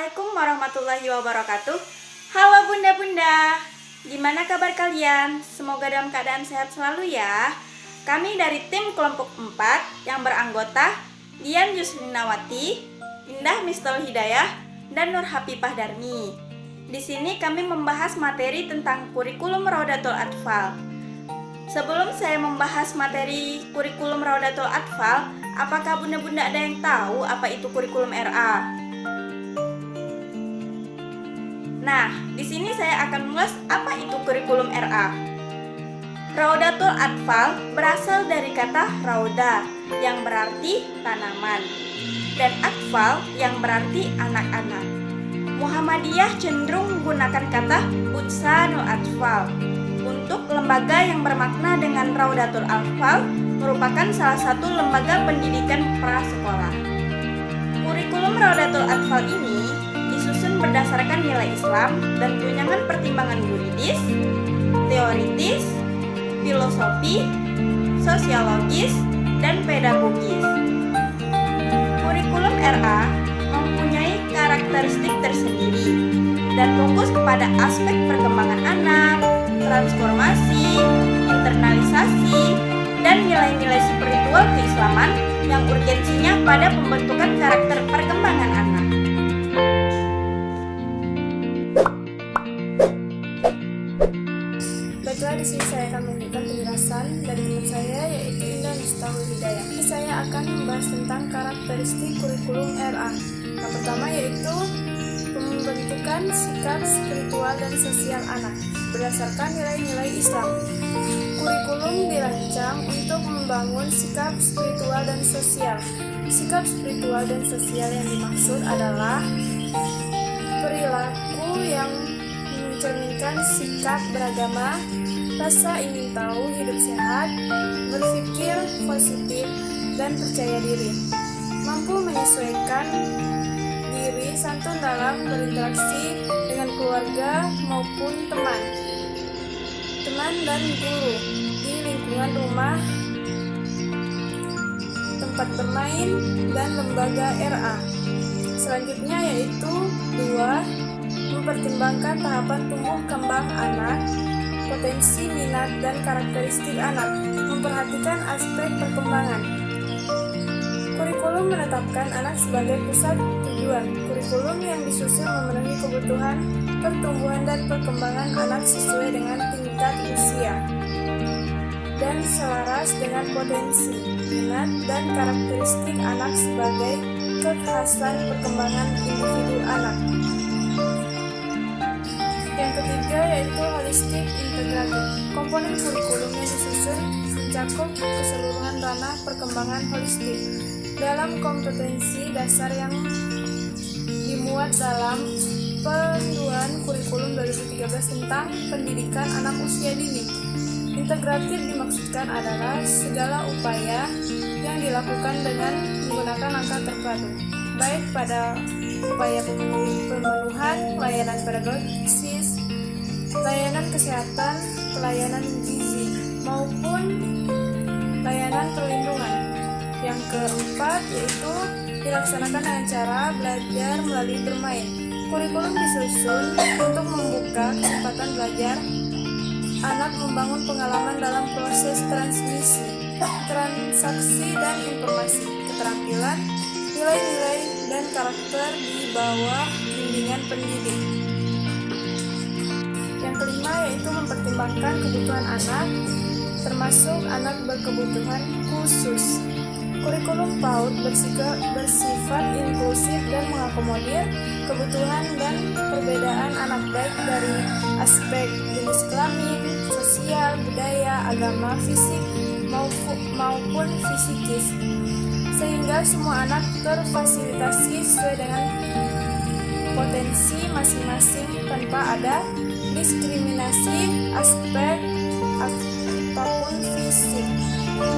Assalamualaikum warahmatullahi wabarakatuh. Halo bunda-bunda, gimana kabar kalian? Semoga dalam keadaan sehat selalu ya. Kami dari tim kelompok 4 yang beranggota Dian Yusrinawati, Indah Mistul Hidayah, dan Nur Hapipah Darmi. Di sini kami membahas materi tentang kurikulum Raudatul Atfal. Sebelum saya membahas materi kurikulum Raudatul Atfal, apakah bunda-bunda ada yang tahu apa itu kurikulum RA? Nah, di sini saya akan mengulas apa itu kurikulum RA. Raudatul Atfal berasal dari kata rauda yang berarti tanaman dan atfal yang berarti anak-anak. Muhammadiyah cenderung menggunakan kata Utsanul Atfal. Untuk lembaga yang bermakna dengan Raudatul Atfal merupakan salah satu lembaga pendidikan prasekolah. Kurikulum Raudatul Atfal ini disusun berdasarkan nilai Islam dan tunjangan pertimbangan yuridis, teoritis, filosofi, sosiologis, dan pedagogis. Kurikulum RA mempunyai karakteristik tersendiri dan fokus kepada aspek perkembangan anak, transformasi, internalisasi, dan nilai-nilai spiritual keislaman yang urgensinya pada pembentukan karakter perkembangan anak. Baiklah, di sini saya akan memberikan penjelasan dari teman saya yaitu Indah Mistul Hidayah. Saya akan membahas tentang karakteristik kurikulum RA. Yang pertama yaitu pembentukan sikap spiritual dan sosial anak berdasarkan nilai-nilai Islam. Kurikulum dirancang untuk membangun sikap spiritual dan sosial. Sikap spiritual dan sosial yang dimaksud adalah perilaku yang mencerminkan sikap beragama, rasa ingin tahu hidup sehat, berpikir positif, dan percaya diri, mampu menyesuaikan diri santun dalam berinteraksi dengan keluarga maupun teman dan guru di lingkungan rumah, tempat bermain, dan lembaga RA. Selanjutnya yaitu 2. Mempertimbangkan tahapan tumbuh kembang anak, potensi, minat, dan karakteristik anak, memperhatikan aspek perkembangan. Kurikulum menetapkan anak sebagai pusat tujuan. Kurikulum yang disusun memenuhi kebutuhan pertumbuhan dan perkembangan anak sesuai dengan tingkat usia dan selaras dengan potensi, minat, dan karakteristik anak sebagai kekhasan perkembangan individu anak. Yang ketiga yaitu holistik integratif. Komponen kurikulum yang disusun mencakup keseluruhan ranah perkembangan holistik dalam kompetensi dasar yang dimuat dalam Panduan Kurikulum 2013 tentang Pendidikan Anak Usia Dini. Integratif dimaksudkan adalah segala upaya yang dilakukan dengan menggunakan langkah terpadu, baik pada upaya pemenuhan layanan pedagogis, layanan kesehatan, pelayanan gizi, maupun layanan perlindungan. Yang keempat yaitu dilaksanakan dengan cara belajar melalui bermain. Kurikulum disusun untuk membuka kesempatan belajar anak membangun pengalaman dalam proses transmisi, transaksi, dan informasi, keterampilan, nilai-nilai, dan karakter di bawah bimbingan pendidik. Yang kelima yaitu mempertimbangkan kebutuhan anak, termasuk anak berkebutuhan khusus. Kurikulum PAUD bersifat inklusif dan mengakomodir kebutuhan dan perbedaan anak baik dari aspek jenis kelamin, sosial, budaya, agama, fisik, maupun fisikis, sehingga semua anak terfasilitasi sesuai dengan potensi masing-masing tanpa ada diskriminasi aspek apapun fisik.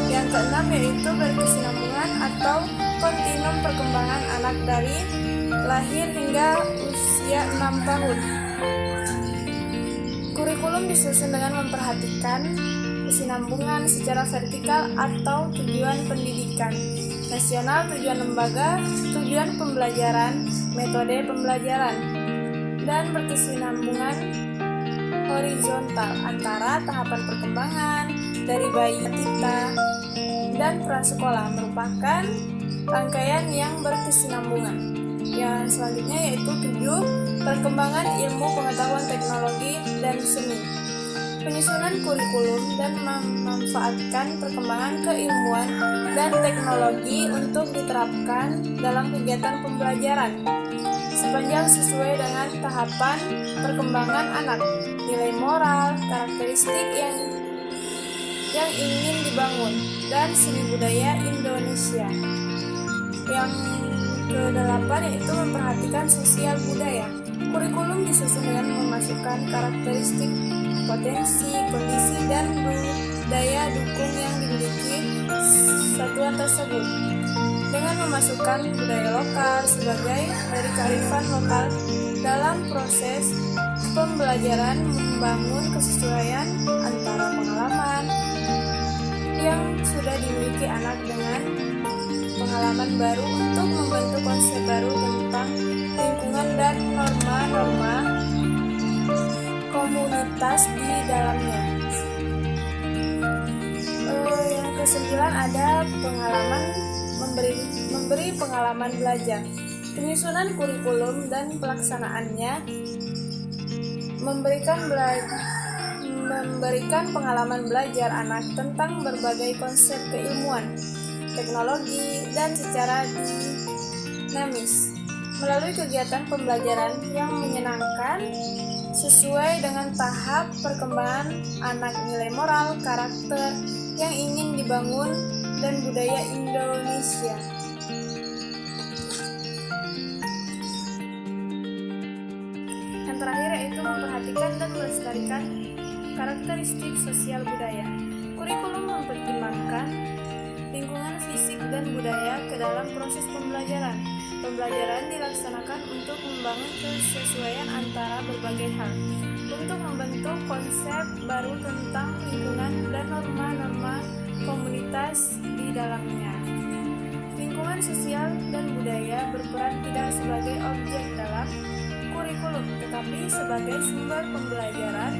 Yang keenam yaitu berkesinambungan atau kontinum perkembangan anak dari lahir hingga usia 6 tahun. Kurikulum disusun dengan memperhatikan kesinambungan secara vertikal atau tujuan pendidikan nasional, tujuan lembaga, tujuan pembelajaran, metode pembelajaran, dan berkesinambungan horizontal antara tahapan perkembangan dari bayi balita dan prasekolah merupakan rangkaian yang berkesinambungan. Yang selanjutnya yaitu 7. Perkembangan ilmu pengetahuan teknologi dan seni. Penyusunan kurikulum dan memanfaatkan perkembangan keilmuan dan teknologi untuk diterapkan dalam kegiatan pembelajaran sepanjang sesuai dengan tahapan perkembangan anak, nilai moral, karakteristik yang ingin dibangun, dan seni budaya Indonesia. Yang ke-8 yaitu memperhatikan sosial budaya. Kurikulum disusun dengan memasukkan karakteristik, potensi, kondisi, dan budaya dukung yang dimiliki satuan tersebut, dengan memasukkan budaya lokal sebagai dari kearifan lokal dalam proses pembelajaran, membangun kesesuaian antara pengalaman yang sudah dimiliki anak dengan pengalaman baru untuk membentuk konsep baru tentang lingkungan dan norma-norma komunitas di dalamnya. Yang ke-9 ada pengalaman memberi pengalaman belajar. Penyusunan kurikulum dan pelaksanaannya memberikan pengalaman belajar anak tentang berbagai konsep keilmuan, teknologi, dan secara dinamis melalui kegiatan pembelajaran yang menyenangkan sesuai dengan tahap perkembangan anak, nilai moral, karakter yang ingin dibangun, dan budaya Indonesia. Yang terakhir yaitu memperhatikan dan melestarikan karakteristik sosial budaya. Kurikulum mempertimbangkan lingkungan fisik dan budaya ke dalam proses pembelajaran. Pembelajaran dilaksanakan untuk membangun kesesuaian antara berbagai hal, untuk membentuk konsep baru tentang lingkungan dan norma-norma komunitas di dalamnya. Lingkungan sosial dan budaya berperan tidak sebagai objek dalam kurikulum, tetapi sebagai sumber pembelajaran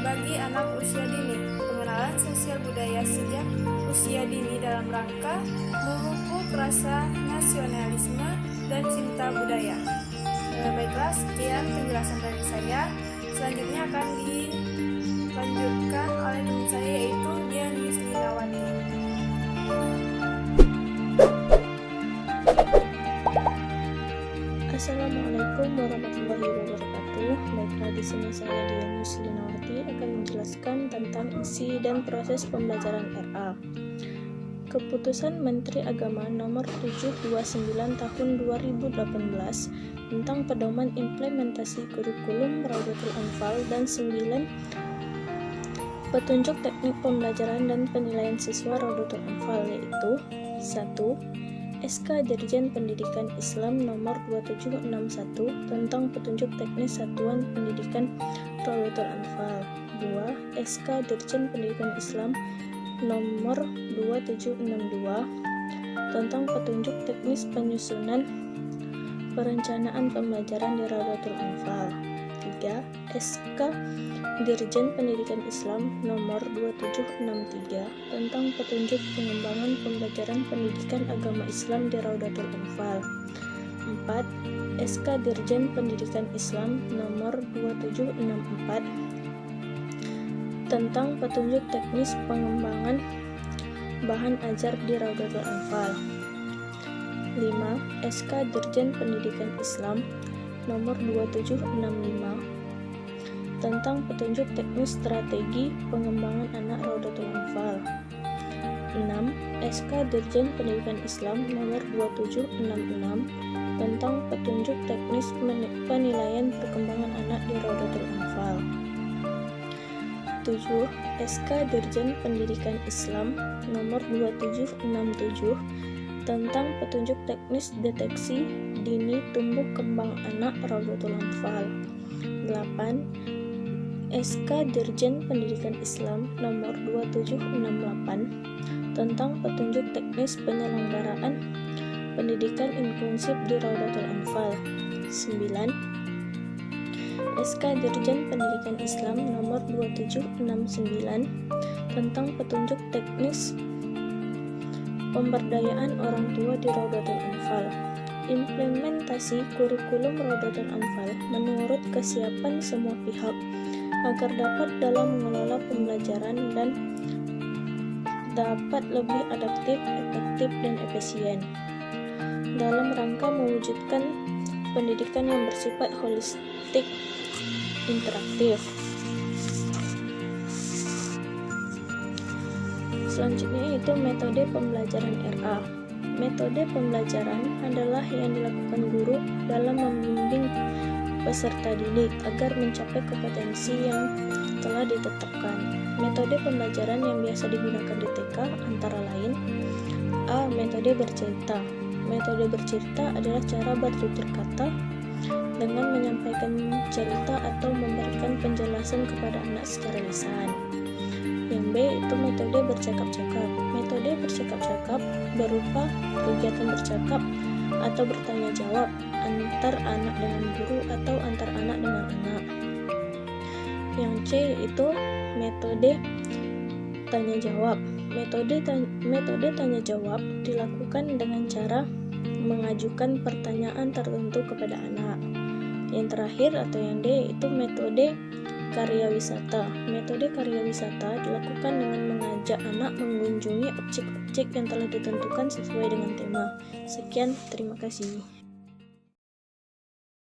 bagi anak usia dini. Pengenalan sosial budaya sejak usia dini dalam rangka memupuk rasa nasionalisme dan cinta budaya. Baiklah, sekian penjelasan dari saya. Selanjutnya akan dilanjutkan oleh teman saya yaitu Dian Yustinawati. Assalamualaikum warahmatullahi wabarakatuh. Baiklah, di sini saya Dian Yustinawati akan menjelaskan tentang isi dan proses pembelajaran RA. Keputusan Menteri Agama Nomor 729 Tahun 2018 tentang pedoman implementasi kurikulum Raudatul Anfal dan 9 petunjuk teknik pembelajaran dan penilaian siswa Raudatul Anfal, yaitu 1. SK Dirjen Pendidikan Islam Nomor 2761 tentang petunjuk teknis satuan pendidikan Raudatul Anfal. 2. SK Dirjen Pendidikan Islam Nomor 2762 tentang petunjuk teknis penyusunan perencanaan pembelajaran di Raudatul Anfal. 3. SK Dirjen Pendidikan Islam Nomor 2763 tentang petunjuk pengembangan pembelajaran pendidikan agama Islam di Raudatul Anfal. 4. SK Dirjen Pendidikan Islam Nomor 2764 tentang petunjuk teknis pengembangan bahan ajar di Raudatul Anfal. 5. SK Dirjen Pendidikan Islam Nomor 2765 tentang petunjuk teknis strategi pengembangan anak Raudatul Anfal. 6. SK Dirjen Pendidikan Islam Nomor 2766 tentang petunjuk teknis penilaian perkembangan anak di Raudatul Anfal. 7. SK Dirjen Pendidikan Islam Nomor 2767 tentang petunjuk teknis deteksi dini tumbuh kembang anak Raudatul Anfal. 8. SK Dirjen Pendidikan Islam Nomor 2768 tentang petunjuk teknis penyelenggaraan pendidikan inklusif di Raudatul Anfal. 9. SK Dirjen Pendidikan Islam nomor 2769 tentang petunjuk teknis pemberdayaan orang tua di Raudatul Anfal. Implementasi kurikulum Raudatul Anfal menurut kesiapan semua pihak agar dapat dalam mengelola pembelajaran dan dapat lebih adaptif, efektif, dan efisien dalam rangka mewujudkan pendidikan yang bersifat holistik, interaktif. Selanjutnya yaitu metode pembelajaran RA. Metode pembelajaran adalah yang dilakukan guru dalam membimbing peserta didik agar mencapai kompetensi yang telah ditetapkan. Metode pembelajaran yang biasa digunakan di TK antara lain: A. Metode bercerita. Metode bercerita adalah cara bertutur kata dengan menyampaikan cerita atau memberikan penjelasan kepada anak secara lisan. Yang B itu metode bercakap-cakap. Metode bercakap-cakap berupa kegiatan bercakap atau bertanya jawab antar anak dengan guru atau antar anak dengan anak. Yang C itu metode tanya jawab. Metode tanya jawab dilakukan dengan cara mengajukan pertanyaan tertentu kepada anak. Yang terakhir atau yang D itu metode karya wisata. Metode karya wisata dilakukan dengan mengajak anak mengunjungi objek-objek yang telah ditentukan sesuai dengan tema. Sekian, terima kasih.